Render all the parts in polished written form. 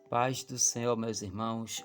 Paz do Senhor, meus irmãos,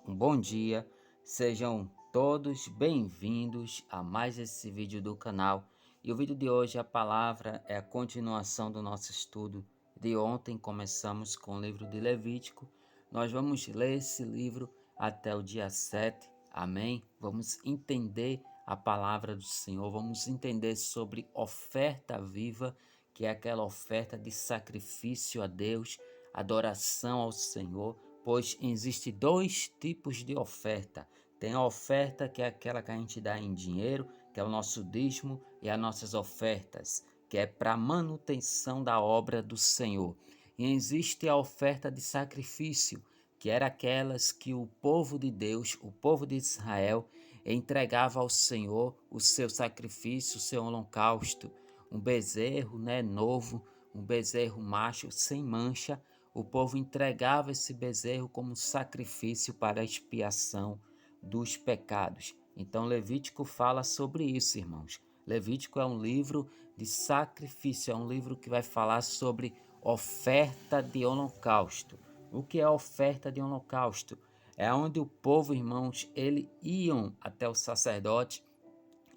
um bom dia. Sejam todos bem-vindos a mais esse vídeo do canal. E o vídeo de hoje, a palavra é a continuação do nosso estudo de ontem. Começamos com o livro de Levítico. Nós vamos ler esse livro até o dia 7. Amém? Vamos entender a palavra do Senhor, vamos entender sobre oferta viva, que é aquela oferta de sacrifício a Deus, adoração ao Senhor, pois existe dois tipos de oferta. Tem a oferta que é aquela que a gente dá em dinheiro, que é o nosso dízimo, e as nossas ofertas, que é para manutenção da obra do Senhor. E existe a oferta de sacrifício, que era aquelas que o povo de Deus, o povo de Israel, entregava ao Senhor o seu sacrifício, o seu holocausto, um bezerro, novo, um bezerro macho sem mancha. O povo entregava esse bezerro como sacrifício para a expiação dos pecados. Então Levítico fala sobre isso, irmãos. Levítico é um livro de sacrifício, é um livro que vai falar sobre oferta de holocausto. O que é oferta de holocausto? É onde o povo, irmãos, eles iam até o sacerdote,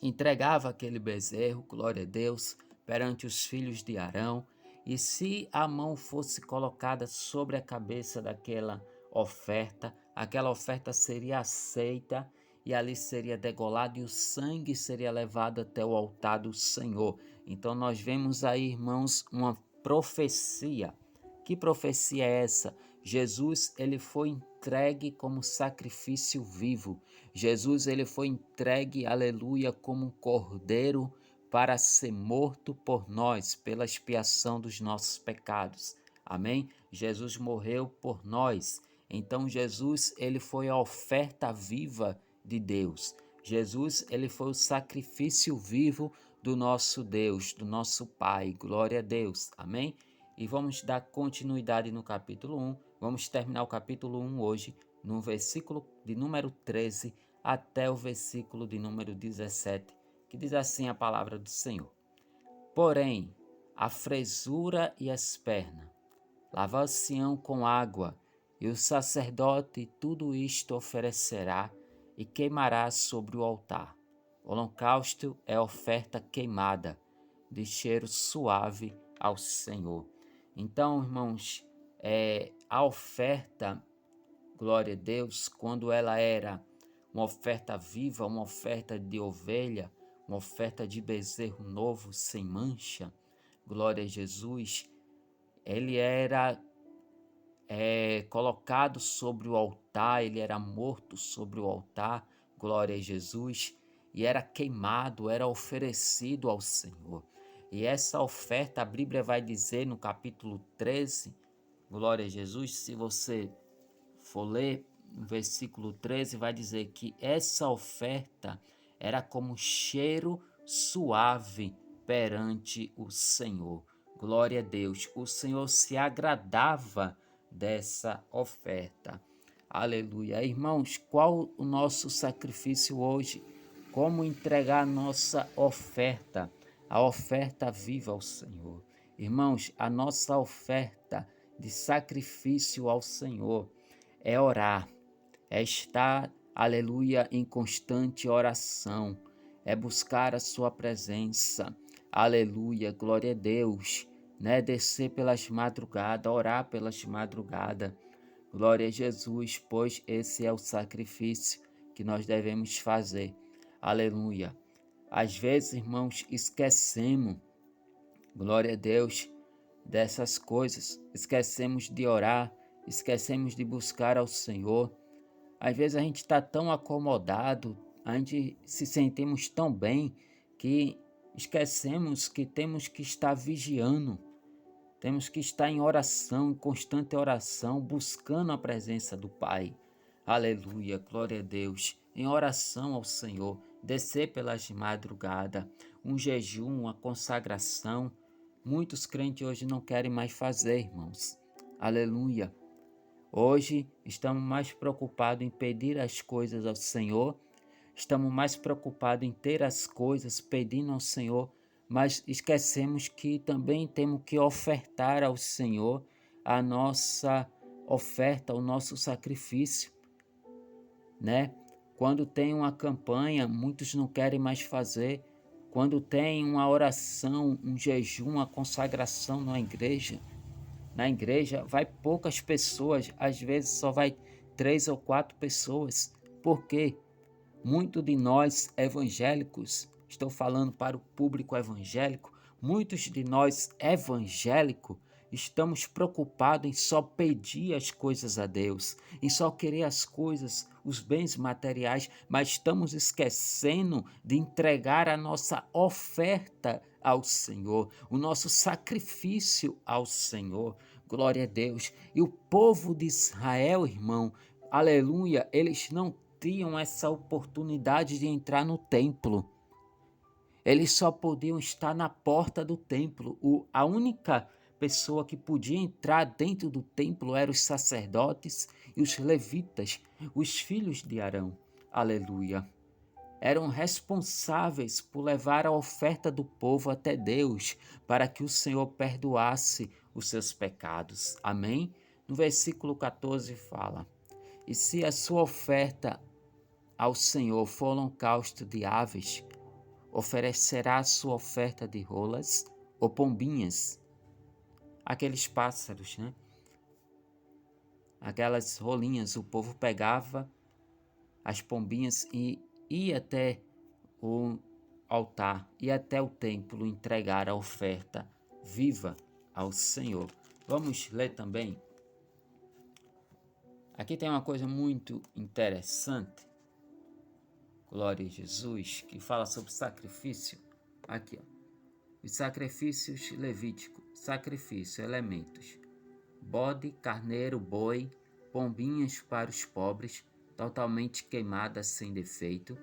entregava aquele bezerro, glória a Deus, perante os filhos de Arão, e se a mão fosse colocada sobre a cabeça daquela oferta, aquela oferta seria aceita e ali seria degolado e o sangue seria levado até o altar do Senhor. Então nós vemos aí, irmãos, uma profecia. Que profecia é essa? Jesus, ele foi entregue como sacrifício vivo. Jesus, ele foi entregue, aleluia, como um cordeiro para ser morto por nós, pela expiação dos nossos pecados. Amém? Jesus morreu por nós. Então Jesus, ele foi a oferta viva de Deus. Jesus, ele foi o sacrifício vivo do nosso Deus, do nosso Pai. Glória a Deus. Amém? E vamos dar continuidade no capítulo 1. Vamos terminar o capítulo 1 hoje, no versículo de número 13 até o versículo de número 17, que diz assim a palavra do Senhor. Porém, a fresura e as pernas lavar-se-ão com água, e o sacerdote tudo isto oferecerá e queimará sobre o altar. O holocausto é oferta queimada, de cheiro suave ao Senhor. Então, irmãos, a oferta, glória a Deus, quando ela era uma oferta viva, uma oferta de ovelha, uma oferta de bezerro novo, sem mancha, glória a Jesus, ele era colocado sobre o altar, ele era morto sobre o altar, glória a Jesus, e era queimado, era oferecido ao Senhor. E essa oferta, a Bíblia vai dizer no capítulo 13, glória a Jesus, se você for ler no versículo 13, vai dizer que essa oferta era como cheiro suave perante o Senhor. Glória a Deus. O Senhor se agradava dessa oferta. Aleluia. Irmãos, qual o nosso sacrifício hoje? Como entregar a nossa oferta, a oferta viva ao Senhor? Irmãos, a nossa oferta de sacrifício ao Senhor é orar, é estar, aleluia, em constante oração, é buscar a sua presença, aleluia, glória a Deus, descer pelas madrugadas, orar pelas madrugadas, glória a Jesus, pois esse é o sacrifício que nós devemos fazer, aleluia. Às vezes, irmãos, esquecemos, glória a Deus, dessas coisas, esquecemos de orar, esquecemos de buscar ao Senhor. Às vezes a gente está tão acomodado, a gente se sentimos tão bem que esquecemos que temos que estar vigiando, temos que estar em oração, em constante oração, buscando a presença do Pai. Aleluia, glória a Deus. Em oração ao Senhor, descer pelas madrugadas, um jejum, uma consagração. Muitos crentes hoje não querem mais fazer, irmãos. Aleluia. Hoje estamos mais preocupados em pedir as coisas ao Senhor, estamos mais preocupados em ter as coisas pedindo ao Senhor, mas esquecemos que também temos que ofertar ao Senhor a nossa oferta, o nosso sacrifício, né? Quando tem uma campanha, muitos não querem mais fazer. Quando tem uma oração, um jejum, uma consagração na igreja vai poucas pessoas, às vezes só vai 3 ou 4 pessoas. Por quê? Muito de nós evangélicos, estou falando para o público evangélico, muitos de nós evangélicos estamos preocupados em só pedir as coisas a Deus, em só querer as coisas, os bens materiais, mas estamos esquecendo de entregar a nossa oferta ao Senhor, o nosso sacrifício ao Senhor. Glória a Deus. E o povo de Israel, irmão, aleluia, eles não tinham essa oportunidade de entrar no templo. Eles só podiam estar na porta do templo. A única pessoa que podia entrar dentro do templo eram os sacerdotes e os levitas, os filhos de Arão. Aleluia. Eram responsáveis por levar a oferta do povo até Deus, para que o Senhor perdoasse os seus pecados. Amém? No versículo 14 fala: E se a sua oferta ao Senhor for holocausto de aves, oferecerá a sua oferta de rolas ou pombinhas, aqueles pássaros, né? Aquelas rolinhas, o povo pegava as pombinhas e ia até o altar, ia até o templo entregar a oferta viva ao Senhor. Vamos ler também. Aqui tem uma coisa muito interessante, glória a Jesus, que fala sobre sacrifício. Aqui, ó. Os sacrifícios levíticos, sacrifício, elementos: bode, carneiro, boi, pombinhas para os pobres, totalmente queimadas sem defeito.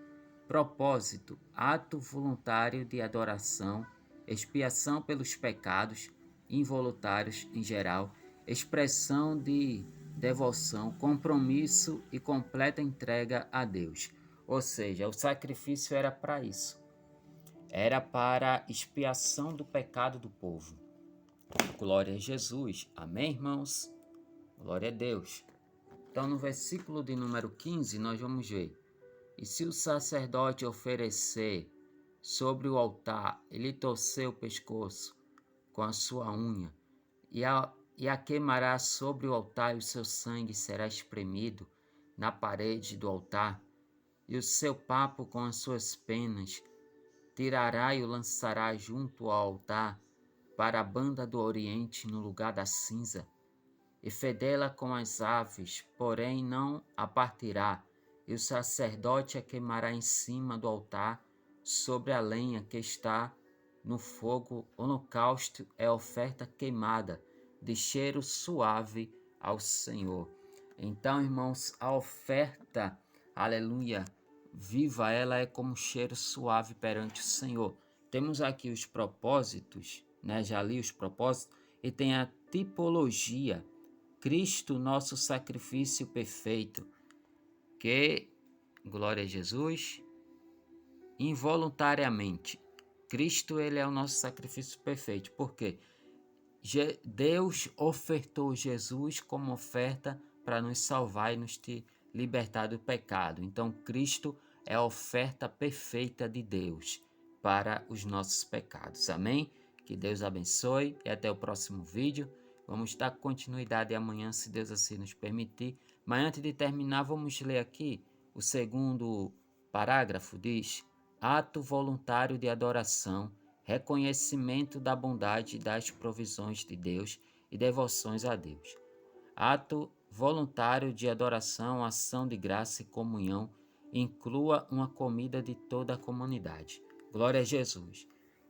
Propósito: ato voluntário de adoração, expiação pelos pecados involuntários em geral, expressão de devoção, compromisso e completa entrega a Deus. Ou seja, o sacrifício era para isso. Era para expiação do pecado do povo. Glória a Jesus. Amém, irmãos? Glória a Deus. Então, no versículo de número 15, nós vamos ver: E se o sacerdote oferecer sobre o altar, ele torcer o pescoço com a sua unha, e a queimará sobre o altar, e o seu sangue será espremido na parede do altar, e o seu papo com as suas penas tirará e o lançará junto ao altar, para a banda do oriente, no lugar da cinza, e fedê-la com as aves, porém não a partirá, e o sacerdote a queimará em cima do altar, sobre a lenha que está no fogo. Holocausto é oferta queimada, de cheiro suave ao Senhor. Então, irmãos, a oferta, aleluia, viva, ela é como cheiro suave perante o Senhor. Temos aqui os propósitos, né? Já li os propósitos, e tem a tipologia. Cristo, nosso sacrifício perfeito, que, glória a Jesus, involuntariamente. Cristo, ele é o nosso sacrifício perfeito. Por quê? Deus ofertou Jesus como oferta para nos salvar e nos libertar do pecado. Então, Cristo é a oferta perfeita de Deus para os nossos pecados. Amém? Que Deus abençoe e até o próximo vídeo. Vamos dar continuidade amanhã, se Deus assim nos permitir. Mas antes de terminar, vamos ler aqui o segundo parágrafo. Diz: ato voluntário de adoração, reconhecimento da bondade e das provisões de Deus e devoções a Deus. Ato voluntário de adoração, ação de graça e comunhão, inclua uma comida de toda a comunidade. Glória a Jesus.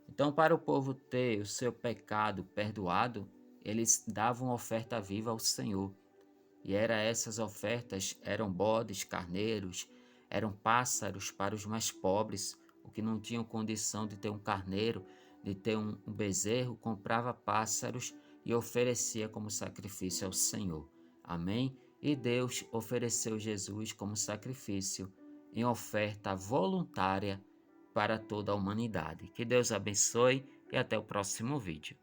Então, para o povo ter o seu pecado perdoado, eles davam oferta viva ao Senhor. E essas ofertas eram bodes, carneiros, eram pássaros para os mais pobres, o que não tinham condição de ter um carneiro, de ter um bezerro, comprava pássaros e oferecia como sacrifício ao Senhor. Amém? E Deus ofereceu Jesus como sacrifício em oferta voluntária para toda a humanidade. Que Deus abençoe e até o próximo vídeo.